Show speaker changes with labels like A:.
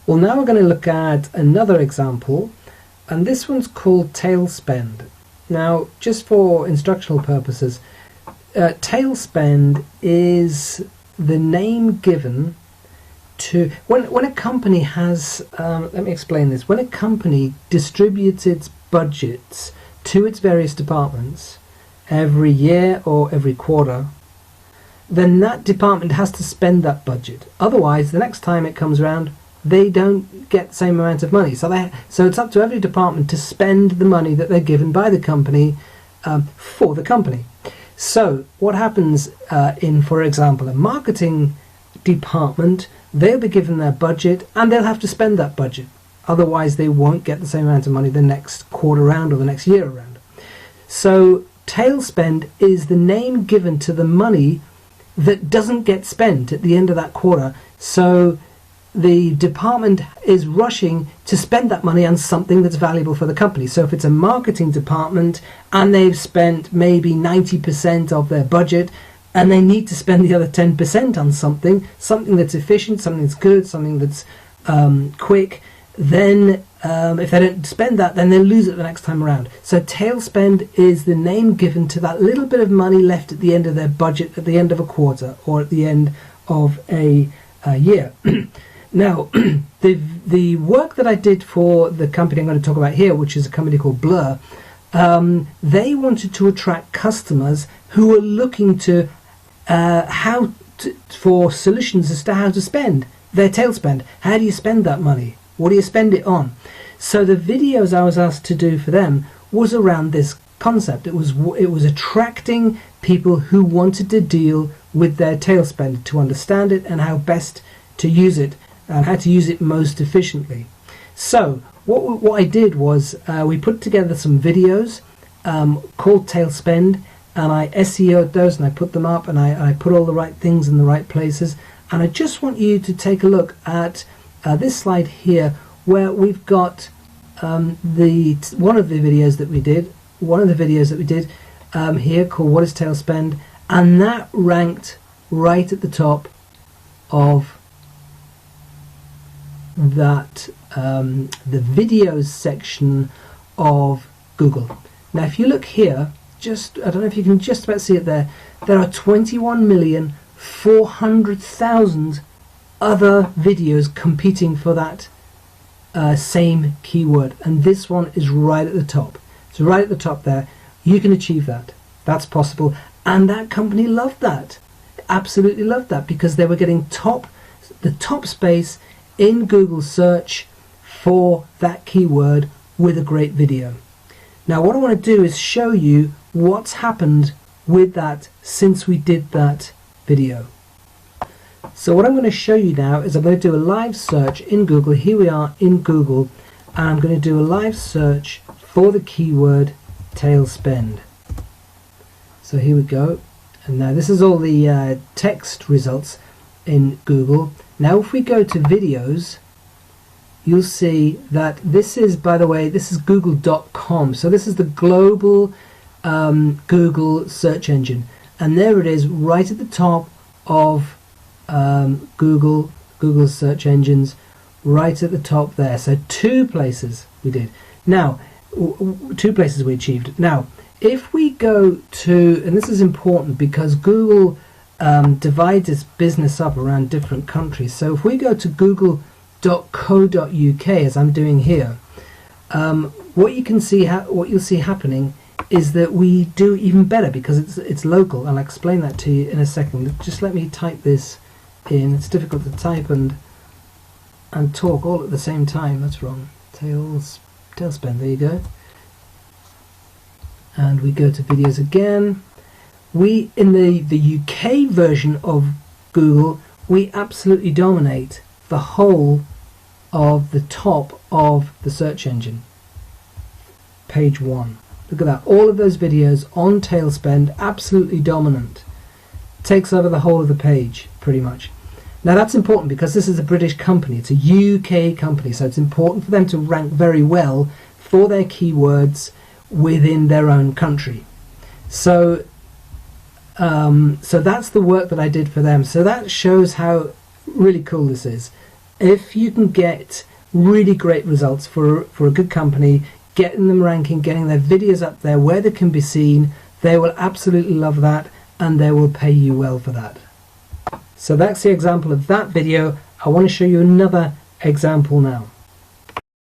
A: Well, now we're going to look at another example, and this one's called Tailspend. Now, just for instructional purposes, Tailspend is the name given to when a company has let me explain this. When a company distributes its budgets to its various departments every year or every quarter, then that department has to spend that budget. Otherwise, the next time it comes around, they don't get the same amount of money. So it's up to every department to spend the money that they're given by the company for the company. So what happens in, for example, a marketing department, they'll be given their budget and they'll have to spend that budget. Otherwise, they won't get the same amount of money the next quarter round or the next year around. So Tailspend is the name given to the money that doesn't get spent at the end of that quarter. So the department is rushing to spend that money on something that's valuable for the company. So if it's a marketing department and they've spent maybe 90% of their budget and they need to spend the other 10% on something that's efficient, something that's good, something that's quick, then if they don't spend that, then they'll lose it the next time around. So Tailspend is the name given to that little bit of money left at the end of their budget, at the end of a quarter, or at the end of a year. Now, the work that I did for the company I'm going to talk about here, which is a company called Blur, they wanted to attract customers who were looking to for solutions as to how to spend their Tailspend. How do you spend that money? What do you spend it on? So the videos I was asked to do for them was around this concept. It was attracting people who wanted to deal with their Tailspend, to understand it and how best to use it and how to use it most efficiently. So what I did was we put together some videos called Tailspend, and I SEO'd those and I put them up and I put all the right things in the right places. And I just want you to take a look at this slide here, where we've got one of the videos that we did here called What is Tailspend, and that ranked right at the top of that the videos section of Google. Now if you look here, I don't know if you can just about see it there, there are 21,400,000 other videos competing for that same keyword, and this one is right at the top. It's right at the top there. You can achieve that. That's possible, and that company loved that. Absolutely loved that, because they were getting the top space in Google search for that keyword with a great video. Now what I want to do is show you what's happened with that since we did that video. So what I'm going to show you now is I'm going to do a live search in Google. Here we are in Google, and I'm going to do a live search for the keyword Tailspend. So here we go, and now this is all the text results in Google. Now if we go to videos, you'll see that this is, by the way, this is google.com. So this is the global Google search engine, and there it is right at the top of Google search engines, right at the top there. So two places we did. Now, two places we achieved. Now, if we go to, and this is important because Google divides its business up around different countries. So if we go to google.co.uk, as I'm doing here, what you'll see happening is that we do even better because it's local, and I'll explain that to you in a second. Just let me type this in. It's difficult to type and talk all at the same time. That's wrong. Tailspend, there you go. And we go to videos again. We, in the UK version of Google, we absolutely dominate the whole of the top of the search engine. Page 1. Look at that. All of those videos on Tailspend, absolutely dominant. Takes over the whole of the page, pretty much. Now that's important because this is a British company. It's a UK company, so it's important for them to rank very well for their keywords within their own country. So that's the work that I did for them. So that shows how really cool this is. If you can get really great results for a good company, getting them ranking, getting their videos up there where they can be seen, they will absolutely love that and they will pay you well for that. So that's the example of that video. I want to show you another example now.